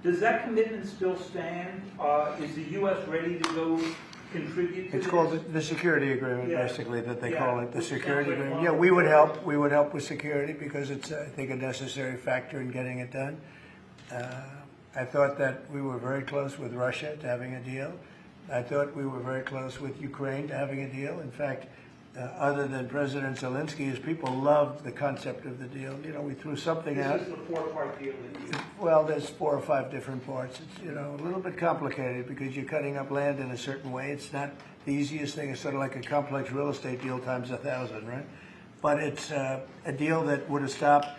Does that commitment still stand? Is the U.S. ready to go contribute to this? It's called the security agreement, Yeah. basically, that they Yeah. call it, the Which security sounds like agreement. one Yeah, of we the would first. help. We would help with security because it's, I think, a necessary factor in getting it done. I thought that we were very close with Russia to having a deal. I thought we were very close with Ukraine to having a deal. In fact, other than President Zelensky, his people loved the concept of the deal. You know, we threw something out. This is the four-part deal that you... Well, there's 4 or 5 different parts. It's, you know, a little bit complicated because you're cutting up land in a certain way. It's not the easiest thing. It's sort of like a complex real estate deal times 1,000, right? But it's a deal that would have stopped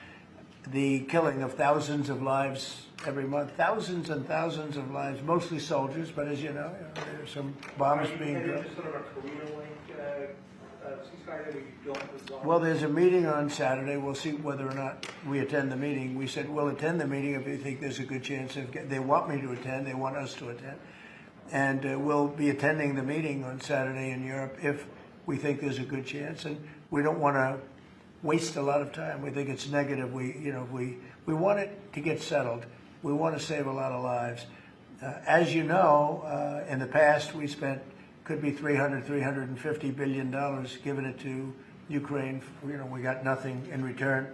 the killing of thousands of lives every month. Thousands and thousands of lives, mostly soldiers, but as you know, there's some bombs being Are you dropped. headed to sort of a Korea-like ceasefire that we don't resolve? Well, there's a meeting on Saturday. We'll see whether or not we attend the meeting. We said we'll attend the meeting if we think there's a good chance of they want me to attend. They want us to attend, and we'll be attending the meeting on Saturday in Europe if we think there's a good chance. And we don't want to waste a lot of time. We think it's negative. We want it to get settled. We want to save a lot of lives. As you know, in the past we spent could be $350 billion giving it to Ukraine. You know, we got nothing in return,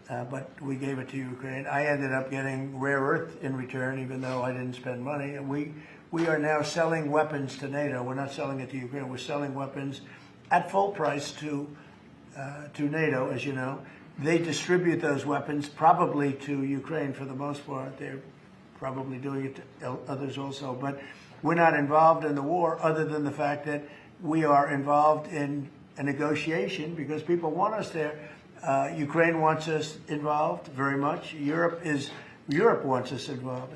but we gave it to Ukraine. I ended up getting rare earth in return, even though I didn't spend money. And we are now selling weapons to NATO. We're not selling it to Ukraine. We're selling weapons at full price to NATO, as you know. They distribute those weapons probably to Ukraine for the most part. They're probably doing it to others also. But we're not involved in the war other than the fact that we are involved in a negotiation because people want us there. Ukraine wants us involved very much. Europe wants us involved.